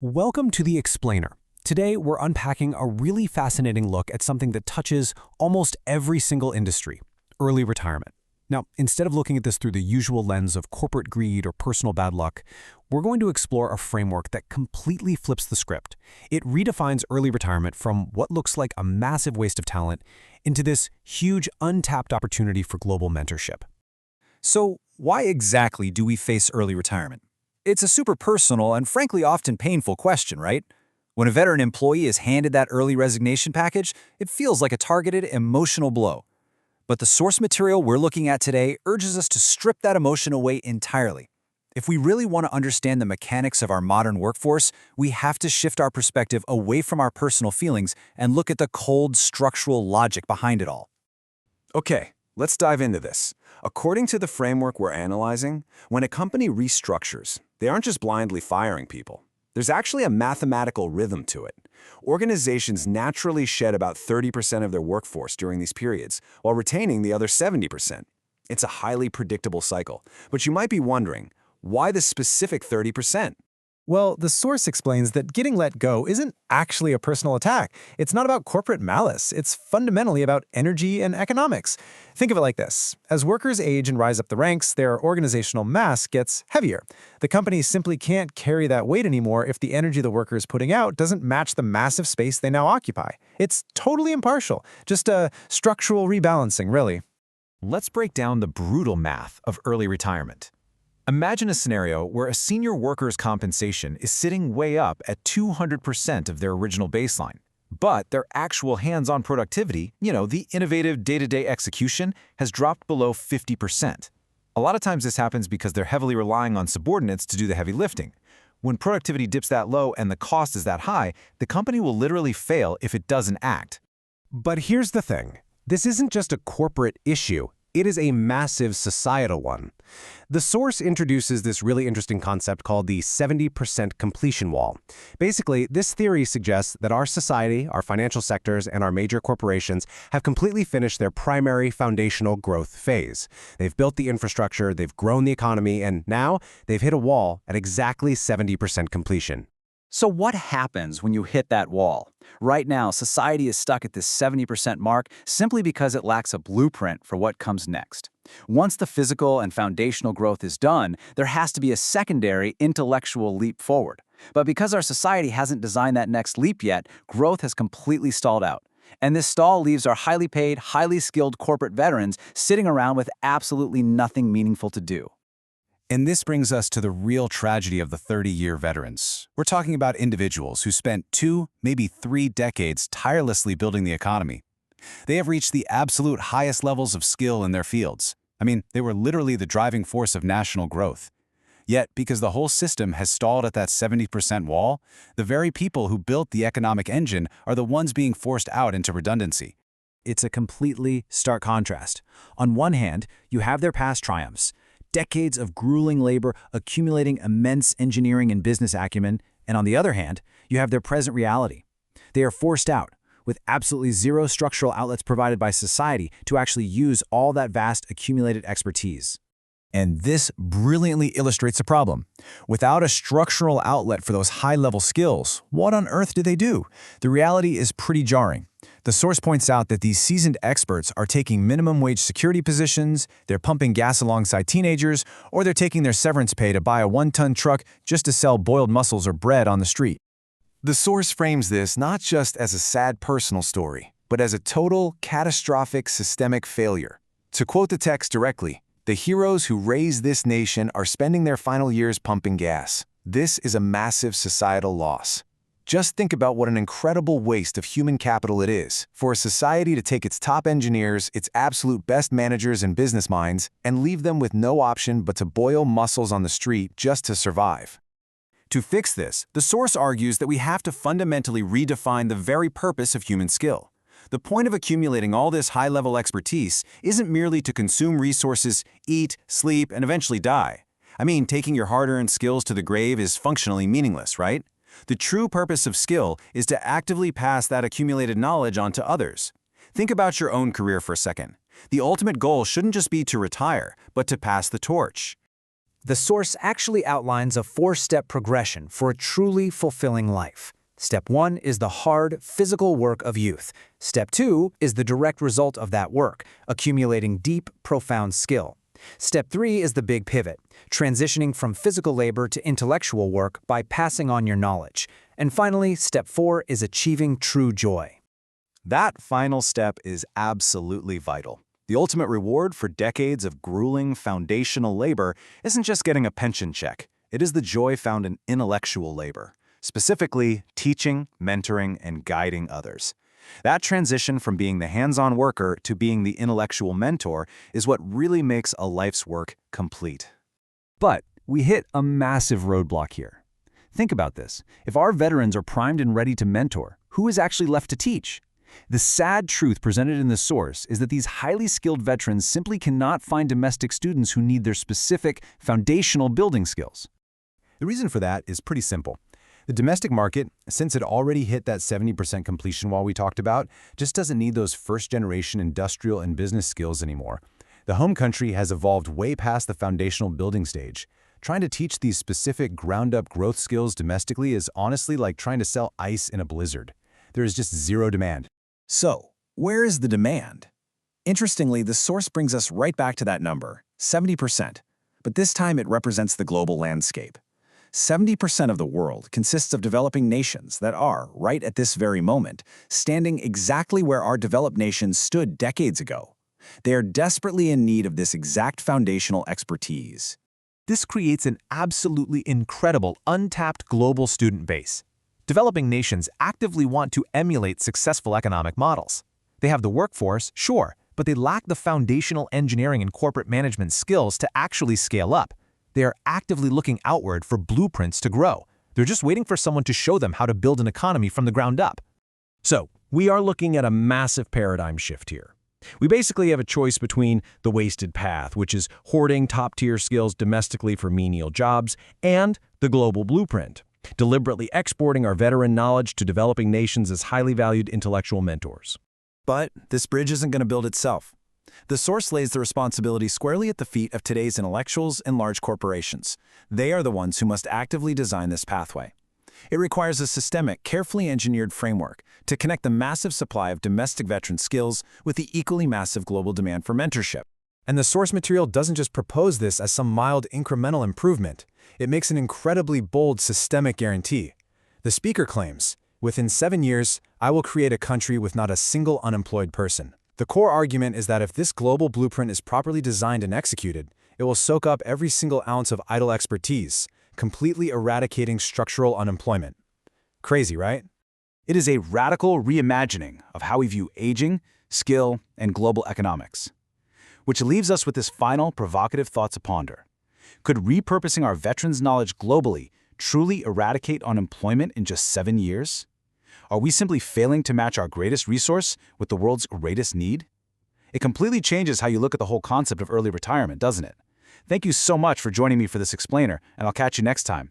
Welcome to The Explainer. Today, we're unpacking a really fascinating look at something that touches almost every single industry, early retirement. Now, instead of looking at this through the usual lens of corporate greed or personal bad luck, we're going to explore a framework that completely flips the script. It redefines early retirement from what looks like a massive waste of talent into this huge untapped opportunity for global mentorship. So, why exactly do we face early retirement? It's a super personal and frankly often painful question, right? When a veteran employee is handed that early resignation package, it feels like a targeted emotional blow. But the source material we're looking at today urges us to strip that emotion away entirely. If we really want to understand the mechanics of our modern workforce, we have to shift our perspective away from our personal feelings and look at the cold structural logic behind it all. Okay, let's dive into this. According to the framework we're analyzing, when a company restructures, they aren't just blindly firing people. There's actually a mathematical rhythm to it. Organizations naturally shed about 30% of their workforce during these periods, while retaining the other 70%. It's a highly predictable cycle. But you might be wondering, why the specific 30%? Well, the source explains that getting let go isn't actually a personal attack. It's not about corporate malice. It's fundamentally about energy and economics. Think of it like this. As workers age and rise up the ranks, their organizational mass gets heavier. The company simply can't carry that weight anymore if the energy the worker is putting out doesn't match the massive space they now occupy. It's totally impartial, just a structural rebalancing, really. Let's break down the brutal math of early retirement. Imagine a scenario where a senior worker's compensation is sitting way up at 200% of their original baseline, but their actual hands-on productivity, the innovative day-to-day execution, has dropped below 50%. A lot of times this happens because they're heavily relying on subordinates to do the heavy lifting. When productivity dips that low and the cost is that high, the company will literally fail if it doesn't act. But here's the thing. This isn't just a corporate issue. It is a massive societal one. The source introduces this really interesting concept called the 70% completion wall. Basically, this theory suggests that our society, our financial sectors, and our major corporations have completely finished their primary foundational growth phase. They've built the infrastructure, they've grown the economy, and now they've hit a wall at exactly 70% completion. So what happens when you hit that wall? Right now, society is stuck at this 70% mark simply because it lacks a blueprint for what comes next. Once the physical and foundational growth is done, there has to be a secondary intellectual leap forward. But because our society hasn't designed that next leap yet, growth has completely stalled out. And this stall leaves our highly paid, highly skilled corporate veterans sitting around with absolutely nothing meaningful to do. And this brings us to the real tragedy of the 30-year veterans. We're talking about individuals who spent 2, maybe 3 decades tirelessly building the economy. They have reached the absolute highest levels of skill in their fields. They were literally the driving force of national growth. Yet, because the whole system has stalled at that 70% wall, the very people who built the economic engine are the ones being forced out into redundancy. It's a completely stark contrast. On one hand, you have their past triumphs, decades of grueling labor accumulating immense engineering and business acumen, and on the other hand, you have their present reality. They are forced out, with absolutely zero structural outlets provided by society to actually use all that vast accumulated expertise. And this brilliantly illustrates the problem. Without a structural outlet for those high-level skills, what on earth do they do? The reality is pretty jarring. The source points out that these seasoned experts are taking minimum wage security positions, they're pumping gas alongside teenagers, or they're taking their severance pay to buy a 1-ton truck just to sell boiled mussels or bread on the street. The source frames this not just as a sad personal story, but as a total, catastrophic systemic failure. To quote the text directly, "The heroes who raised this nation are spending their final years pumping gas. This is a massive societal loss." Just think about what an incredible waste of human capital it is for a society to take its top engineers, its absolute best managers and business minds, and leave them with no option but to boil mussels on the street just to survive. To fix this, the source argues that we have to fundamentally redefine the very purpose of human skill. The point of accumulating all this high-level expertise isn't merely to consume resources, eat, sleep, and eventually die. Taking your hard-earned skills to the grave is functionally meaningless, right? The true purpose of skill is to actively pass that accumulated knowledge on to others. Think about your own career for a second. The ultimate goal shouldn't just be to retire, but to pass the torch. The source actually outlines a 4-step progression for a truly fulfilling life. Step 1 is the hard, physical work of youth. Step 2 is the direct result of that work, accumulating deep, profound skill. Step 3 is the big pivot, transitioning from physical labor to intellectual work by passing on your knowledge. And finally, Step 4 is achieving true joy. That final step is absolutely vital. The ultimate reward for decades of grueling foundational labor isn't just getting a pension check. It is the joy found in intellectual labor, specifically teaching, mentoring, and guiding others. That transition from being the hands-on worker to being the intellectual mentor is what really makes a life's work complete. But we hit a massive roadblock here. Think about this. If our veterans are primed and ready to mentor, who is actually left to teach? The sad truth presented in the source is that these highly skilled veterans simply cannot find domestic students who need their specific foundational building skills. The reason for that is pretty simple. The domestic market, since it already hit that 70% completion wall we talked about, just doesn't need those first-generation industrial and business skills anymore. The home country has evolved way past the foundational building stage. Trying to teach these specific ground-up growth skills domestically is honestly like trying to sell ice in a blizzard. There is just zero demand. So, where is the demand? Interestingly, the source brings us right back to that number, 70%. But this time it represents the global landscape. 70% of the world consists of developing nations that are, right at this very moment, standing exactly where our developed nations stood decades ago. They are desperately in need of this exact foundational expertise. This creates an absolutely incredible, untapped global student base. Developing nations actively want to emulate successful economic models. They have the workforce, sure, but they lack the foundational engineering and corporate management skills to actually scale up. They are actively looking outward for blueprints to grow. They're just waiting for someone to show them how to build an economy from the ground up. So, we are looking at a massive paradigm shift here. We basically have a choice between the wasted path, which is hoarding top-tier skills domestically for menial jobs, and the global blueprint, deliberately exporting our veteran knowledge to developing nations as highly valued intellectual mentors. But this bridge isn't going to build itself. The source lays the responsibility squarely at the feet of today's intellectuals and large corporations. They are the ones who must actively design this pathway. It requires a systemic, carefully engineered framework to connect the massive supply of domestic veteran skills with the equally massive global demand for mentorship. And the source material doesn't just propose this as some mild incremental improvement. It makes an incredibly bold systemic guarantee. The speaker claims, "Within 7 years, I will create a country with not a single unemployed person." The core argument is that if this global blueprint is properly designed and executed, it will soak up every single ounce of idle expertise, completely eradicating structural unemployment. Crazy, right? It is a radical reimagining of how we view aging, skill, and global economics. Which leaves us with this final provocative thought to ponder. Could repurposing our veterans' knowledge globally truly eradicate unemployment in just 7 years? Are we simply failing to match our greatest resource with the world's greatest need? It completely changes how you look at the whole concept of early retirement, doesn't it? Thank you so much for joining me for this explainer, and I'll catch you next time.